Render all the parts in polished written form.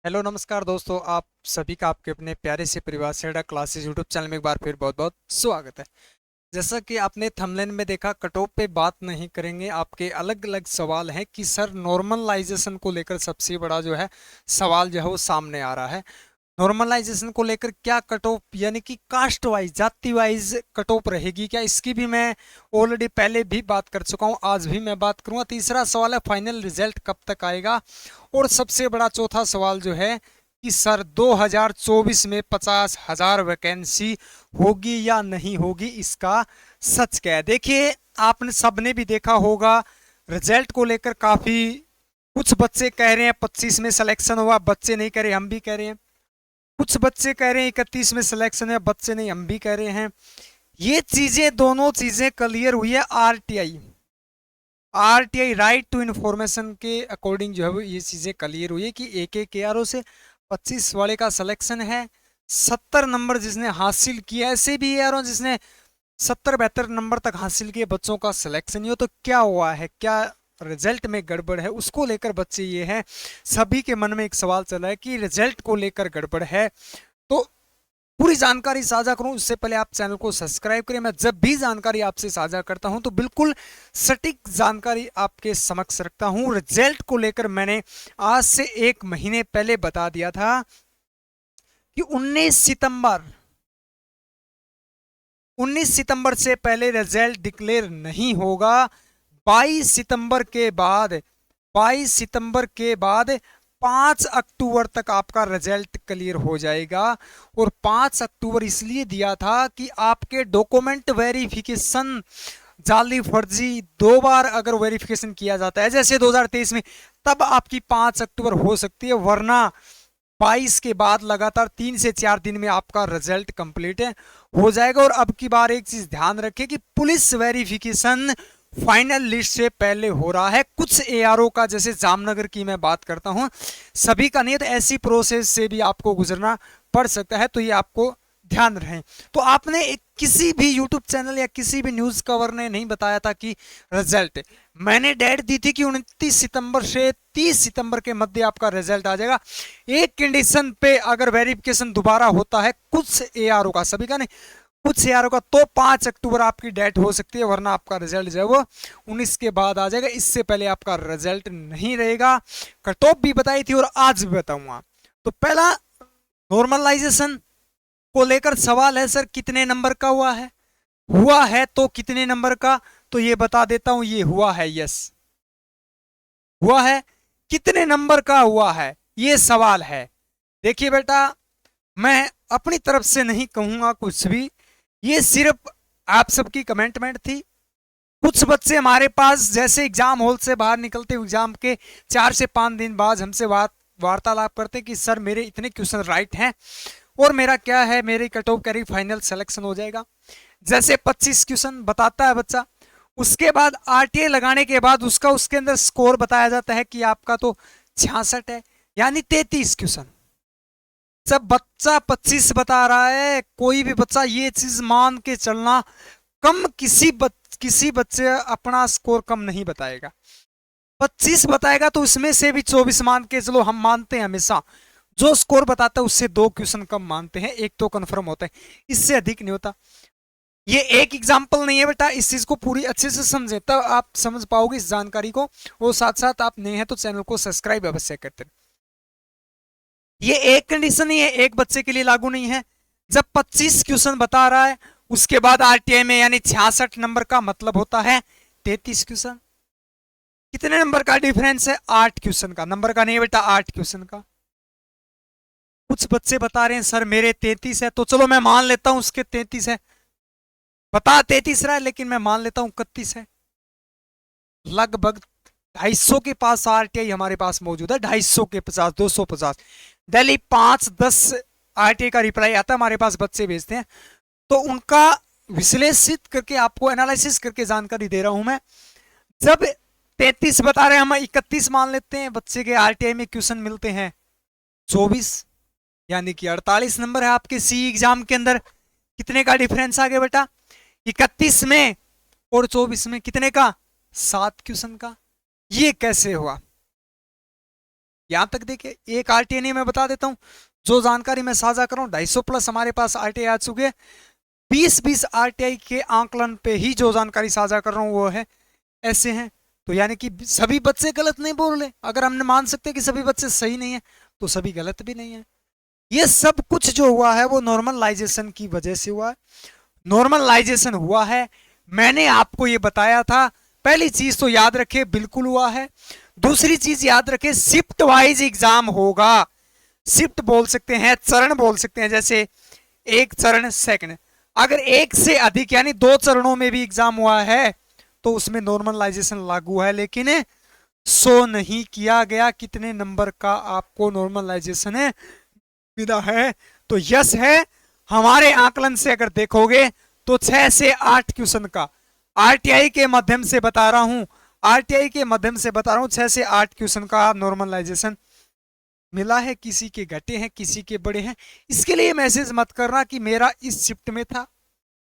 Hello नमस्कार दोस्तों, आप सभी का आपके अपने प्यारे से परिवार से क्लासेस यूट्यूब चैनल में एक बार फिर बहुत बहुत स्वागत है। जैसा कि आपने थंबनेल में देखा, कट ऑफ पे बात नहीं करेंगे। आपके अलग अलग सवाल हैं कि सर नॉर्मलाइजेशन को लेकर सबसे बड़ा जो है सवाल जो है वो सामने आ रहा है। नॉर्मलाइजेशन को लेकर क्या कट ऑफ यानी कि कास्ट वाइज, जाति वाइज कट ऑफ रहेगी क्या, इसकी भी मैं ऑलरेडी पहले भी बात कर चुका हूं, आज भी मैं बात करूंगा। तीसरा सवाल है फाइनल रिजल्ट कब तक आएगा। और सबसे बड़ा चौथा सवाल जो है कि सर 2024 में 50,000 वैकेंसी होगी या नहीं होगी, इसका सच क्या है। देखिए, आपने सबने भी देखा होगा रिजल्ट को लेकर काफी कुछ बच्चे कह रहे हैं 25 में सिलेक्शन हुआ, बच्चे नहीं कह रहे, हम भी कह रहे हैं। कुछ बच्चे कह रहे हैं 31 में सिलेक्शन है, बच्चे नहीं, हम भी कह रहे हैं। ये चीजें, दोनों चीजें क्लियर हुई है RTI, RTI right to information के अकॉर्डिंग जो है वो ये चीजें क्लियर हुई है कि एक एक एआरओ से 25 वाले का सिलेक्शन है। 70 नंबर जिसने हासिल किया, ऐसे भी एआरओ जिसने 70-72 नंबर तक हासिल किए, बच्चों का सिलेक्शन नहीं हो। तो क्या हुआ है, क्या रिजल्ट में गड़बड़ है, उसको लेकर बच्चे ये है, सभी के मन में एक सवाल चला है कि रिजल्ट को लेकर गड़बड़ है। तो पूरी जानकारी साझा करूं उससे पहले आप चैनल को सब्सक्राइब करें। मैं जब भी जानकारी आपसे साझा करता हूं तो बिल्कुल सटीक जानकारी आपके समक्ष रखता हूं। रिजल्ट को लेकर मैंने आज से 1 महीने पहले बता दिया था कि 19 सितंबर से पहले रिजल्ट डिक्लेयर नहीं होगा। 22 सितंबर के बाद 22 सितंबर के बाद 5 अक्टूबर तक आपका रिजल्ट क्लियर हो जाएगा। और 5 अक्टूबर इसलिए दिया था कि आपके डॉक्यूमेंट वेरिफिकेशन जाली फर्जी 2 बार अगर वेरिफिकेशन किया जाता है जैसे 2023 में, तब आपकी 5 अक्टूबर हो सकती है, वरना 22 के बाद लगातार 3 से 4 दिन में आपका रिजल्ट कंप्लीट है हो जाएगा। और अब की बार एक चीज ध्यान रखें कि पुलिस वेरिफिकेशन फाइनल लिस्ट से पहले हो रहा है। कुछ एआरओ का, जैसे जामनगर की मैं बात करता हूं, सभी का नहीं है, तो ऐसी प्रोसेस से भी आपको गुजरना पड़ सकता है, तो ये आपको ध्यान रहे। तो आपने किसी भी यूट्यूब चैनल या किसी भी न्यूज कवर ने नहीं बताया था कि रिजल्ट, मैंने डेट दी थी कि 29 सितंबर से 30 सितंबर के मध्य आपका रिजल्ट आ जाएगा। एक कंडीशन पे अगर वेरिफिकेशन दोबारा होता है कुछ एआरओ का, सभी का नहीं, कुछ एआरओ का, तो 5 अक्टूबर आपकी डेट हो सकती है, वरना आपका रिजल्ट जो है वो 19 के बाद आ जाएगा। इससे पहले आपका रिजल्ट नहीं रहेगा। कट ऑफ भी बताई थी और आज भी बताऊंगा। तो पहला, नॉर्मलाइजेशन को लेकर सवाल है, सर कितने नंबर का हुआ है तो कितने नंबर का, तो ये बता देता हूं, ये हुआ है, यस हुआ है। कितने नंबर का हुआ है ये सवाल है। देखिए बेटा, मैं अपनी तरफ से नहीं कहूंगा कुछ भी, ये सिर्फ आप सबकी कमेंटमेंट थी। कुछ बच्चे हमारे पास जैसे एग्जाम हॉल से बाहर निकलते, एग्जाम के 4 से 5 दिन बाद हमसे वार्तालाप करते कि सर मेरे इतने क्वेश्चन राइट हैं और मेरा क्या है, मेरी cut off carry final selection हो जाएगा। जैसे 25 क्वेश्चन बताता है बच्चा, उसके बाद आरटीए लगाने के बाद उसका उसके अंदर स्कोर बताया जाता है कि आपका तो 66 है, यानी 33 क्वेश्चन। जब बच्चा 25 बता रहा है, कोई भी बच्चा ये चीज मान के चलना, कम किसी बच्चे अपना स्कोर कम नहीं बताएगा। 25 बताएगा तो उसमें से भी 24 मान के चलो, हम मानते हैं हमेशा जो स्कोर बताता है उससे 2 क्वेश्चन कम मानते हैं, एक तो कंफर्म होता है, इससे अधिक नहीं होता। ये एक एग्जाम्पल नहीं है बेटा, इस चीज को पूरी अच्छे से समझे तब आप समझ पाओगे इस जानकारी को। और साथ साथ आप नए हैं तो चैनल को सब्सक्राइब अवश्य करते हैं। ये एक कंडीशन ही है, एक बच्चे के लिए लागू नहीं है। जब 25 क्वेश्चन बता रहा है उसके बाद आरटीआई में यानी 66 नंबर का मतलब होता है 33 क्वेश्चन। कितने नंबर का डिफरेंस है, 8 क्वेश्चन का, नंबर का नहीं बेटा, 8 क्वेश्चन का। कुछ बच्चे बता रहे हैं सर मेरे 33 है, तो चलो मैं मान लेता हूं उसके 33 है, बता 33 रहा है लेकिन मैं मान लेता हूं 31 है। लगभग 250 के पास आरटीआई हमारे पास मौजूद है, 250 के 50, 250 दिल्ली 5-10 आरटीआई का रिप्लाई आता है, हमारे पास बच्चे भेजते हैं, तो उनका विश्लेषित करके आपको एनालिसिस करके जानकारी दे रहा हूं मैं। जब 33 बता रहे हैं, हम 31 मान लेते हैं, बच्चे के आरटीआई में क्वेश्चन मिलते हैं 24, यानी कि 48 नंबर है आपके सी एग्जाम के अंदर। कितने का डिफरेंस आ गया बेटा, 31 में और 24 में कितने का, 7 क्वेश्चन का। ये कैसे हुआ, यहां तक देखिए, एक आरटीआई नहीं, मैं बता देता हूं जो जानकारी मैं साझा कर रहा हूं, 250 प्लस हमारे पास आरटीआई आ चुके हैं। 20-20 आरटीआई के आंकलन पे ही जो जानकारी साझा कर रहा हूं वो है, ऐसे हैं। तो यानी कि सभी बच्चे गलत नहीं बोल रहे। अगर हमने मान सकते हैं कि सभी बच्चे सही नहीं है, तो सभी गलत भी नहीं है। ये सब कुछ जो हुआ है वो नॉर्मलाइजेशन की वजह से हुआ है। नॉर्मलाइजेशन हुआ है, मैंने आपको ये बताया था। पहली चीज तो याद रखे, बिल्कुल हुआ है। दूसरी चीज याद रखे, शिफ्ट वाइज एग्जाम होगा। शिफ्ट बोल सकते हैं, चरण बोल सकते हैं, जैसे एक चरण सेकंड। अगर एक से अधिक यानी 2 चरणों में भी एग्जाम हुआ है तो उसमें नॉर्मलाइजेशन लागू है, लेकिन शो नहीं किया गया कितने नंबर का आपको नॉर्मलाइजेशन है मिला है। तो यस है। हमारे आकलन से अगर देखोगे तो 6 से 8 क्वेश्चन का आरटीआई के माध्यम से बता रहा हूं, आरटीआई के माध्यम से बता रहा हूं, 6 से 8 क्वेश्चन का नॉर्मलाइजेशन मिला है। किसी के घटे हैं, किसी के बड़े हैं। इसके लिए मैसेज मत करना कि मेरा इस शिफ्ट में था,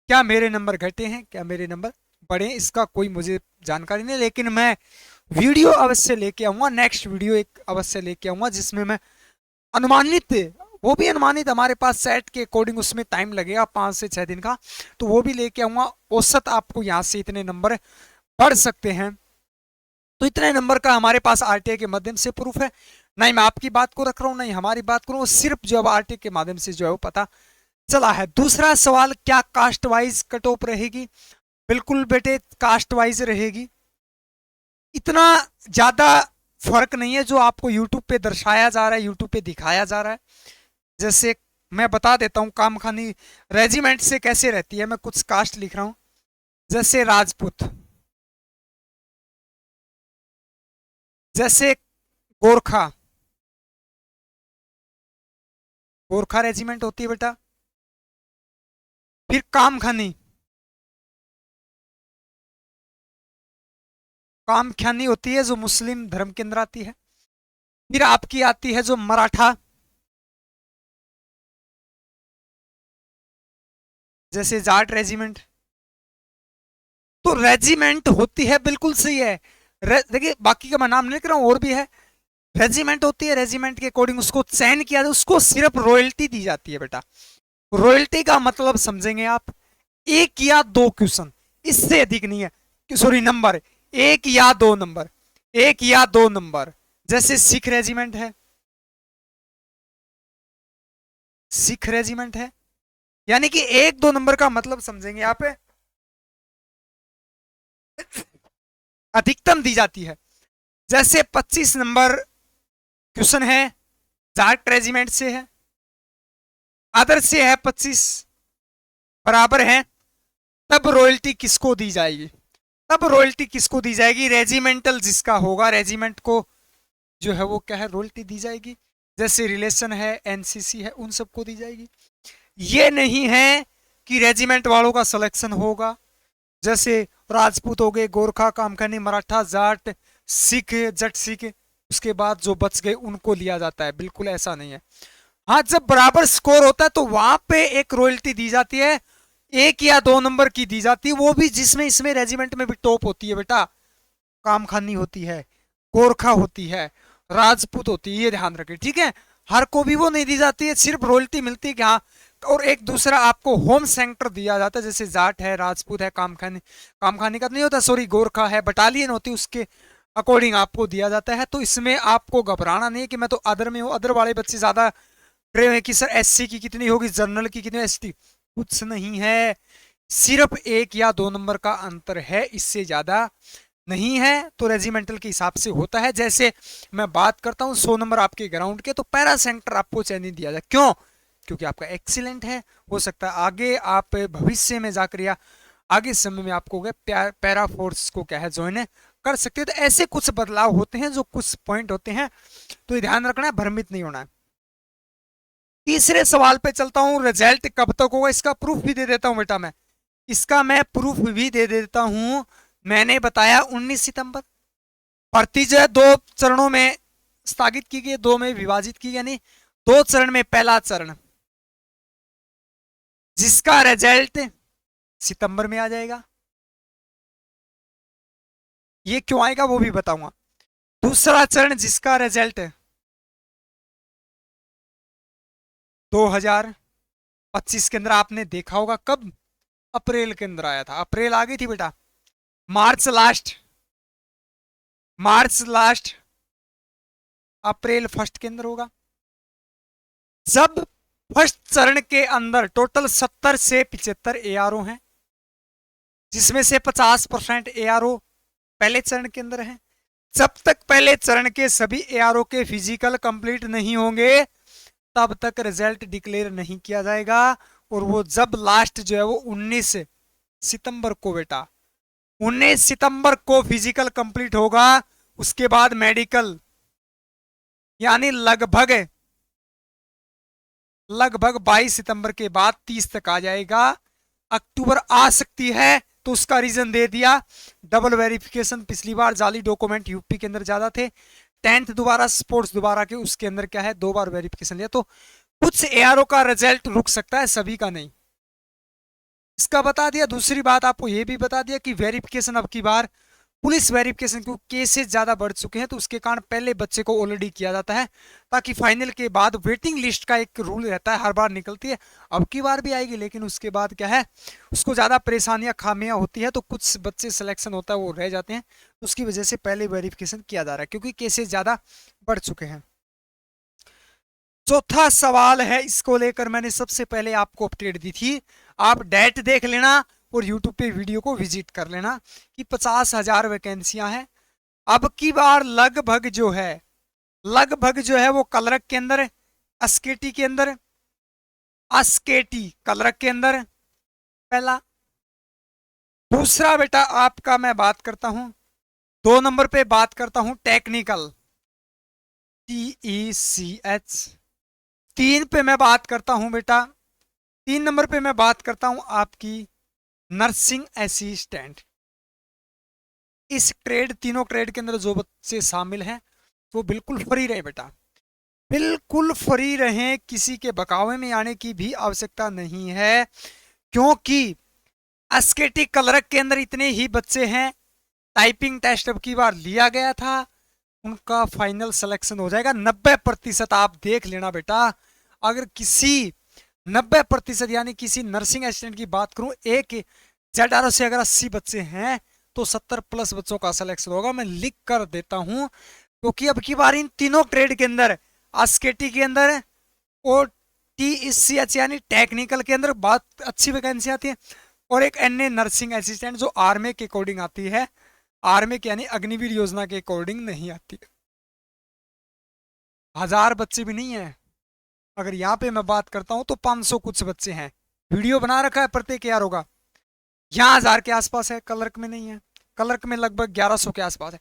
क्या मेरे नंबर घटे हैं, क्या मेरे नंबर बड़े हैं, इसका कोई मुझे जानकारी नहीं। लेकिन मैं वीडियो अवश्य लेके आऊंगा, नेक्स्ट वीडियो एक अवश्य लेके आऊंगा जिसमें मैं अनुमानित, वो भी अनुमानित, हमारे पास सेट के अकॉर्डिंग उसमें टाइम लगेगा 5 से 6 दिन का, तो वो भी लेके आऊंगा। औसत आपको यहाँ से इतने नंबर बढ़ सकते हैं। तो इतने नंबर का हमारे पास आरटीआई के माध्यम से प्रूफ है। नहीं मैं आपकी बात को रख रहा हूँ, नहीं हमारी बात करूँ, सिर्फ जो अब आरटीआई के माध्यम से जो है वो पता चला है। दूसरा सवाल, क्या कास्ट वाइज कट ऑफ रहेगी? बिल्कुल बेटे कास्ट वाइज रहेगी। इतना ज्यादा फर्क नहीं है जो आपको यूट्यूब पे दर्शाया जा रहा है, यूट्यूब पे दिखाया जा रहा है। जैसे मैं बता देता हूँ कामखानी रेजिमेंट से कैसे रहती है, मैं कुछ कास्ट लिख रहा हूं। जैसे राजपूत, जैसे गोरखा, गोरखा रेजिमेंट होती है बेटा। फिर कामखानी, कामख्यानी होती है जो मुस्लिम धर्म के अंदर आती है। फिर आपकी आती है जो मराठा, जैसे जाट रेजिमेंट। तो रेजिमेंट होती है, बिल्कुल सही है। देखिए बाकी का मैं नाम नहीं लिख रहा हूं, और भी है। रेजिमेंट होती है, रेजिमेंट के अकॉर्डिंग उसको चयन किया जाए, उसको सिर्फ रॉयल्टी दी जाती है बेटा। रॉयल्टी का मतलब समझेंगे आप, एक या दो क्वेश्चन, इससे अधिक नहीं है। सॉरी नंबर, एक या दो नंबर, एक या दो नंबर। जैसे सिख रेजिमेंट है, सिख रेजिमेंट है, यानी कि एक दो नंबर का मतलब समझेंगे आप, अधिकतम दी जाती है। जैसे 25 नंबर क्वेश्चन है, जाट रेजिमेंट से है, अदर से है 25, बराबर है, तब रॉयल्टी किसको दी जाएगी? तब रॉयल्टी किसको दी जाएगी? रेजिमेंटल जिसका होगा, रेजिमेंट को जो है वो क्या है, रॉयल्टी दी जाएगी। जैसे रिलेशन है, एनसीसी है, उन सबको दी जाएगी। ये नहीं है कि रेजिमेंट वालों का सिलेक्शन होगा, जैसे राजपूत हो गए, गोरखा, कामखानी, मराठा, जाट, सिख, जट सिख, उसके बाद जो बच गए उनको लिया जाता है, बिल्कुल ऐसा नहीं है। हाँ जब बराबर स्कोर होता है तो वहां पे एक रॉयल्टी दी जाती है, एक या दो नंबर की दी जाती है, वो भी जिसमें इसमें रेजिमेंट में भी टॉप होती है बेटा। कामखानी होती है, गोरखा होती है, राजपूत होती है, ये ध्यान रखें ठीक है। हर को भी वो नहीं दी जाती है, सिर्फ रॉयल्टी मिलती है कि हाँ। और एक दूसरा आपको होम सेंटर दिया जाता है, जैसे जाट है, राजपूत है, कामखानी, कामखानी का नहीं होता सॉरी, गोरखा है, बटालियन होती है, उसके अकॉर्डिंग आपको दिया जाता है। तो इसमें आपको घबराना नहीं है कि मैं तो अदर में हूँ, अदर वाले बच्चे ज्यादा रहे हैं कि सर एससी की कितनी होगी, जनरल की कितनी, एसटी, कुछ नहीं है। सिर्फ एक या दो नंबर का अंतर है, इससे ज्यादा नहीं है। तो रेजिमेंटल के हिसाब से होता है। जैसे मैं बात करता हूँ 100 नंबर आपके ग्राउंड के, तो पैरा सेंटर आपको चयनित दिया जाए, क्यों? क्योंकि आपका एक्सीलेंट है। हो सकता है आगे आप भविष्य में जाकर या आगे समय में आपको पैरा फोर्स को क्या है ज्वाइन कर सकते हैं। तो ऐसे कुछ बदलाव होते हैं, जो कुछ पॉइंट होते हैं, तो ये ध्यान रखना है, भ्रमित नहीं होना है। तीसरे सवाल पे चलता हूं, रिजल्ट कब तक होगा, इसका प्रूफ भी दे देता हूं बेटा मैं, इसका मैं प्रूफ भी दे देता हूं। मैंने बताया 19 सितंबर। भर्ती जो है 2 चरणों में स्थगित की गई, 2 में विभाजित की गई, यानी 2 चरण में पहला चरण जिसका रिजल्ट सितंबर में आ जाएगा, ये क्यों आएगा वो भी बताऊंगा। दूसरा चरण जिसका रिजल्ट 2025 के अंदर आपने देखा होगा। कब? अप्रैल के अंदर आया था, अप्रैल आ गई थी बेटा, मार्च लास्ट, मार्च लास्ट, अप्रैल फर्स्ट के अंदर होगा। जब फर्स्ट चरण के अंदर टोटल 70 से 75 एआरओ हैं, जिसमें से 50% एआरओ पहले चरण के अंदर है। जब तक पहले चरण के सभी एआरओ के फिजिकल कंप्लीट नहीं होंगे तब तक रिजल्ट डिक्लेयर नहीं किया जाएगा। और वो जब लास्ट जो है वो 19 सितंबर को बेटा, 19 सितंबर को फिजिकल कंप्लीट होगा। उसके बाद मेडिकल, यानी लगभग 22 सितंबर के बाद 30 तक आ जाएगा। अक्टूबर आ सकती है, तो उसका रीजन दे दिया, डबल वेरिफिकेशन। पिछली बार जाली डॉक्यूमेंट यूपी के अंदर ज्यादा थे, 10th दोबारा, स्पोर्ट्स दोबारा के, उसके अंदर क्या है 2 बार वेरिफिकेशन लिया, तो कुछ एआरओ का रिजल्ट रुक सकता है, सभी का नहीं। इसका बता दिया। दूसरी बात आपको यह भी बता दिया कि वेरिफिकेशन अब की बार पुलिस वेरिफिकेशन, क्योंकि केसेस ज्यादा बढ़ चुके हैं तो उसके कारण पहले बच्चे को ऑलरेडी किया जाता है, ताकि फाइनल के बाद वेटिंग लिस्ट का एक रूल रहता है, हर बार निकलती है, अब की बार भी आएगी, लेकिन उसके बाद क्या है उसको ज्यादा परेशानियां खामियां होती है, तो कुछ बच्चे सिलेक्शन होता है वो रह जाते हैं, उसकी वजह से पहले वेरिफिकेशन किया जा रहा है, क्योंकि केसेस ज्यादा बढ़ चुके हैं। चौथा सवाल है, इसको लेकर मैंने सबसे पहले आपको अपडेट दी थी, आप डेट देख लेना और यूट्यूब पे वीडियो को विजिट कर लेना कि 50,000 वैकेंसियां हैं। अब की बार लगभग जो है वो कलरक के अंदर, अस्केटी के अंदर, अस्केटी कलरक के अंदर पहला। दूसरा बेटा आपका मैं बात करता हूं, 2 नंबर पे बात करता हूं टेक्निकल, TECH। 3 पे मैं बात करता हूं बेटा, 3 नंबर पे मैं बात करता हूं आपकी नर्सिंग असिस्टेंट। इस ट्रेड, तीनों ट्रेड के अंदर जो बच्चे शामिल हैं वो बिल्कुल फ्री रहे बेटा, बिल्कुल फ्री रहें, किसी के बकावे में आने की भी आवश्यकता नहीं है, क्योंकि एसकेटी कलरक के अंदर इतने ही बच्चे हैं। टाइपिंग टेस्ट अब की बार लिया गया था, उनका फाइनल सिलेक्शन हो जाएगा 90%। आप देख लेना बेटा, अगर किसी 90% यानी किसी नर्सिंग असिस्टेंट की बात करूं, एक ZRO से अगर 80 बच्चे हैं तो 70+ बच्चों का सिलेक्शन होगा। मैं लिख कर देता हूं, क्योंकि अब की बार इन तीनों ट्रेड के अंदर, एसकेटी के अंदर और TECH यानी टेक्निकल के अंदर बहुत अच्छी वैकेंसी आती है, और एक NA नर्सिंग असिस्टेंट जो आर्मी के अकॉर्डिंग आती है, आर्मी के यानी अग्निवीर योजना के अकॉर्डिंग नहीं आती। 1000 बच्चे भी नहीं है, अगर यहाँ पे मैं बात करता हूं तो 500 कुछ बच्चे हैं। वीडियो बना रखा है प्रत्येक यार होगा, यहाँ 1000 के आसपास है, क्लर्क में नहीं है, क्लर्क में लगभग 1100 के आसपास है,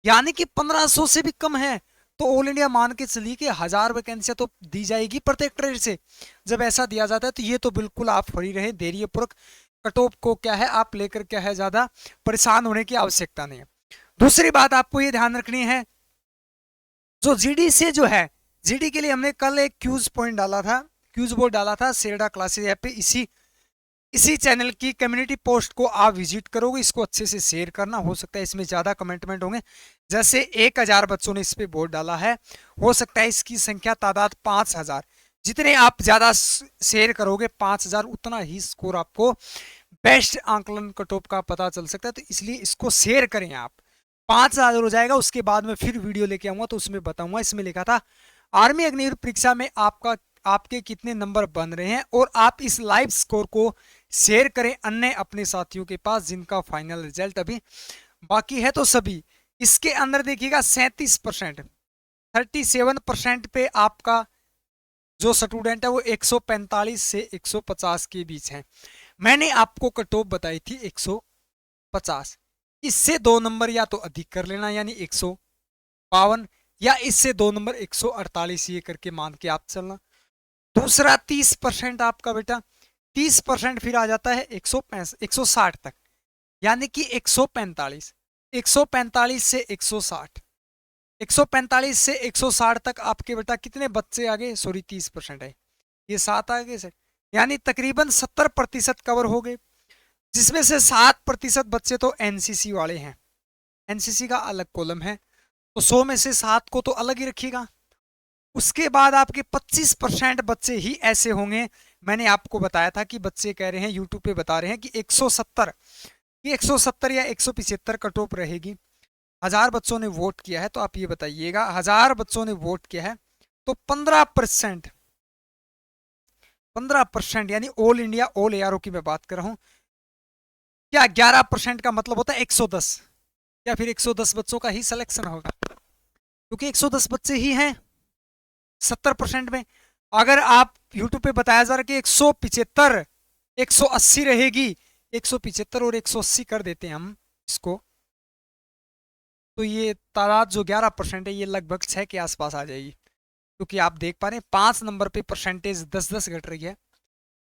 यानी कि 1500 से भी कम है। तो ऑल इंडिया मान के चलिए कि 1000 वैकेंसियां तो दी जाएगी प्रत्येक ट्रेड से। जब ऐसा दिया जाता है तो ये तो बिल्कुल आप फ्री रहे, धैर्यपूर्वक कट ऑफ को क्या है आप लेकर क्या है ज्यादा परेशान होने की आवश्यकता नहीं है। दूसरी बात आपको ये ध्यान रखनी है, जो जीडी से जो है, जीडी के लिए हमने कल एक क्यूज पॉइंट डाला था, क्यूज बोर्ड डाला था सेरडा क्लासेस ऐप पे। इसी चैनल की कम्युनिटी पोस्ट को आप विजिट करोगे, इसको अच्छे से शेयर करना, हो सकता है इसमें ज्यादा कमेंटमेंट होंगे। जैसे 1000 बच्चों ने इस पे बोर्ड डाला है, हो सकता है इसकी संख्या तादाद 5000, जितने आप ज्यादा शेयर करोगे 5000 उतना ही स्कोर आपको बेस्ट आंकलन कट ऑफ का पता चल सकता है। तो इसलिए इसको शेयर करें आप, 5000 हो जाएगा, उसके बाद में फिर वीडियो लेके आऊंगा तो उसमें बताऊंगा। इसमें लिखा था आर्मी अग्निवीर परीक्षा में आपके कितने नंबर बन रहे हैं, और आप इस लाइव स्कोर को शेयर करें अन्य अपने साथियों के पास जिनका फाइनल रिजल्ट अभी बाकी है। तो सभी इसके अंदर देखिएगा 37%, 37% पे आपका जो स्टूडेंट है वो 145 से 150 के बीच है। मैंने आपको कट ऑफ बताई थी 150, इससे 2 नंबर या तो अधिक कर लेना यानी 152, या इससे 2 नंबर 148, ये करके मान के आप चलना। दूसरा 30% आपका बेटा, 30% फिर आ जाता है 160 तक, यानी कि 145, 145 से 160, 145 से 160 तक आपके बेटा कितने बच्चे आ गए, सॉरी 30% है, ये 7 आ गए सर, यानी तकरीबन 70% कवर हो गए, जिसमें से 7% बच्चे तो एनसीसी वाले हैं, एनसीसी का अलग कॉलम है, तो 100 में से 7 को तो अलग ही रखिएगा। उसके बाद आपके 25% बच्चे ही ऐसे होंगे, मैंने आपको बताया था कि बच्चे कह रहे हैं यूट्यूब पे बता रहे हैं कि 170 या 175 कट ऑफ रहेगी। 1000 बच्चों ने वोट किया है, तो आप ये बताइएगा 1000 बच्चों ने वोट किया है तो 15% यानी ऑल इंडिया ऑल एआरओ की मैं बात कर रहा हूं, क्या 11% का मतलब होता है 110, या फिर 110 बच्चों का ही सिलेक्शन होगा, क्योंकि 110 बच्चे ही हैं 70% में। अगर आप यूट्यूब पे बताया जा रहा है कि 175 180 रहेगी, 175 और 180 कर देते हैं हम इसको, तो ये तादाद जो 11% है ये लगभग 6 के आसपास आ जाएगी, क्योंकि आप देख पा रहे हैं 5 नंबर पे परसेंटेज 10-10 घट रही है।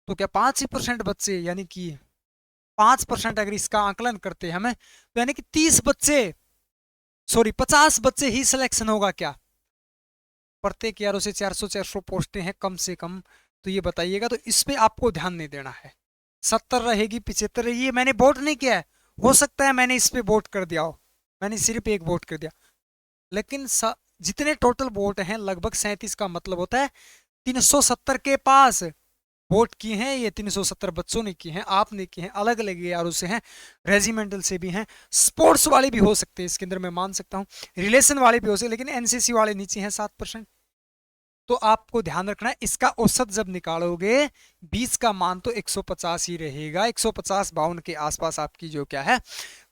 तो क्या 5% बच्चे, यानी कि 5% अगर इसका आकलन करते हैं हमें, तो यानी कि 50 बच्चे ही सिलेक्शन होगा क्या? प्रत्येक 11 से 400 पोस्टें हैं कम से कम, तो ये बताइएगा। तो इस पे आपको ध्यान नहीं देना है। 70 रहेगी, 75 रहेगी, मैंने वोट नहीं किया है, हो सकता है मैंने इस पे वोट कर दिया हो, मैंने सिर्फ एक वोट कर दिया, लेकिन जितने टोटल वोट हैं लगभग 37 का मतलब होता है 370 के पास वोट किए हैं। ये 370 बच्चों ने किए हैं, आपने किए हैं, अलग अलग यारों से हैं, रेजिमेंटल से भी हैं, स्पोर्ट्स वाले भी हो सकते हैं इसके अंदर, मैं मान सकता हूं रिलेशन वाले भी हो सकते, लेकिन एनसीसी वाले नीचे हैं 7%। तो आपको ध्यान रखना है, इसका औसत जब निकालोगे 20 का मान तो 150 ही रहेगा, 150-52 के आसपास आपकी जो क्या है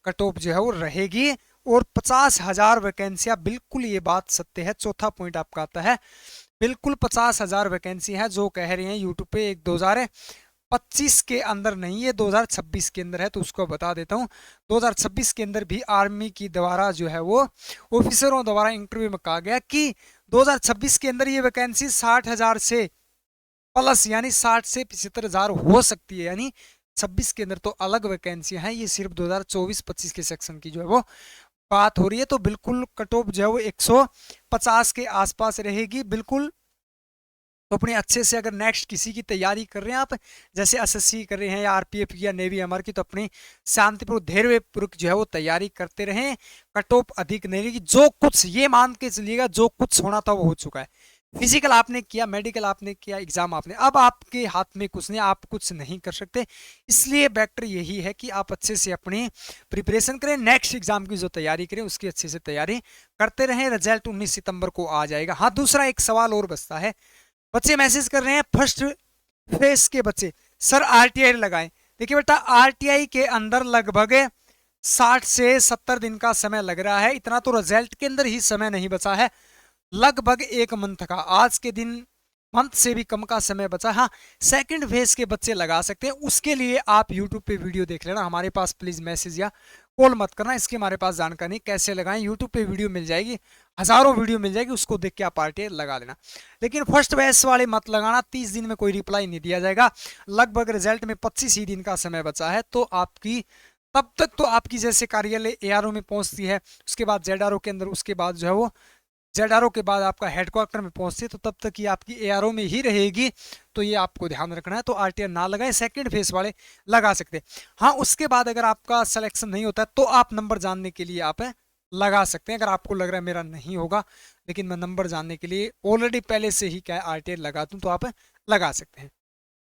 कट ऑफ जो है वो रहेगी। और 50,000 वैकेंसियां, बिल्कुल ये बात सत्य है। चौथा पॉइंट आपका आता है, बिल्कुल 50,000 वैकेंसी है जो कह रही हैं यूट्यूब पे, एक 2025 के अंदर नहीं, ये 2026 के अंदर है, तो उसको बता देता हूँ। 2026 के अंदर भी आर्मी की द्वारा जो है वो ऑफिसरों द्वारा इंटरव्यू में कहा गया कि 2026 के अंदर ये वैकेंसी 60,000 से प्लस, यानी 60 से 75,000 हो सकती है, यानी 26 के अंदर तो अलग वैकेंसियां हैं, ये सिर्फ 2024-25 के सेक्शन की जो है वो बात हो रही है। तो बिल्कुल कट ऑफ जो है वो 150 के आसपास रहेगी बिल्कुल। तो अपने अच्छे से अगर नेक्स्ट किसी की तैयारी कर रहे हैं आप, जैसे एसएससी कर रहे हैं या आरपीएफ की या नेवी एमआर की, तो अपनी शांतिपूर्वक धैर्यपूर्वक जो है वो तैयारी करते रहें। कट ऑफ अधिक नहीं रहेगी, जो कुछ ये मान के चलिएगा जो कुछ होना था वो हो चुका है। फिजिकल आपने किया, मेडिकल आपने किया, एग्जाम आपने, अब आपके हाथ में कुछ नहीं, आप कुछ नहीं कर सकते। इसलिए बेटर यही है कि आप अच्छे से अपनी प्रिपरेशन करें, नेक्स्ट एग्जाम की जो तैयारी करें उसकी अच्छे से तैयारी करते रहें। रिजल्ट 19 सितंबर को आ जाएगा। हाँ, दूसरा एक सवाल और बचता है, बच्चे मैसेज कर रहे हैं फर्स्ट फेस के बच्चे, सर आरटीआई लगाएं। देखिए बेटा, आरटीआई के अंदर लगभग 60 से 70 दिन का समय लग रहा है, इतना तो रिजल्ट के अंदर ही समय नहीं बचा है, लगभग 1 मंथ का, आज के दिन मंथ से भी कम का समय बचा। हाँ, सेकंड फेज के बच्चे लगा सकते हैं, उसके लिए आप यूट्यूब पे वीडियो देख लेना, हमारे पास प्लीज मैसेज या कॉल मत करना, इसकी हमारे पास जानकारी नहीं कैसे लगाएं। यूट्यूब पे वीडियो मिल जाएगी, हजारों वीडियो मिल जाएगी, उसको देख के आप पार्टी लगा लेना। लेकिन फर्स्ट बैच वाले मत लगाना, 30 दिन में कोई रिप्लाई नहीं दिया जाएगा, लगभग रिजल्ट में 25 ही दिन का समय बचा है। तो आपकी तब तक तो आपकी जैसे कार्यालय एआरओ में पहुंचती है, उसके बाद जेडआरओ के अंदर, उसके बाद जो है वो जेडआरओ के बाद आपका हेडक्वार्टर में पहुंचती है, तो तब तक ये आपकी एआरओ में ही रहेगी। तो ये आपको ध्यान रखना है। तो आरटीआर ना लगाएं, सेकंड फेज वाले लगा सकते हैं। हाँ, उसके बाद अगर आपका सिलेक्शन नहीं होता है तो आप नंबर जानने के लिए आप लगा सकते हैं। अगर आपको लग रहा है मेरा नहीं होगा, लेकिन मैं नंबर जानने के लिए ऑलरेडी पहले से ही क्या आरटीआर लगा दूं, तो आप लगा सकते हैं।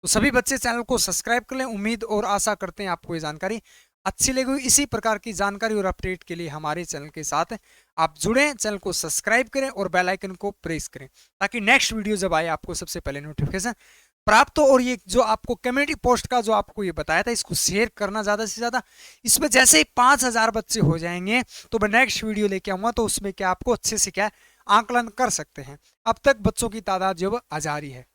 तो सभी बच्चे चैनल को सब्सक्राइब कर लें। उम्मीद और आशा करते हैं आपको ये जानकारी अच्छी लगी। इसी प्रकार की जानकारी और अपडेट के लिए हमारे चैनल के साथ आप जुड़ें, चैनल को सब्सक्राइब करें और बेल आइकन को प्रेस करें, ताकि नेक्स्ट वीडियो जब आए आपको सबसे पहले नोटिफिकेशन प्राप्त हो। और ये जो आपको कम्युनिटी पोस्ट का जो आपको ये बताया था, इसको शेयर करना ज़्यादा से ज़्यादा। इसमें जैसे ही 5000 बच्चे हो जाएंगे तो मैं नेक्स्ट वीडियो लेके आऊँगा, तो उसमें क्या आपको अच्छे से क्या आंकलन कर सकते हैं। अब तक बच्चों की तादाद जो 1000 ही है।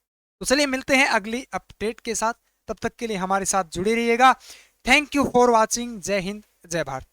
तो चलिए मिलते हैं अगली अपडेट के साथ, तब तक के लिए हमारे साथ जुड़े रहिएगा। Thank you for watching. जय हिंद, जय भारत।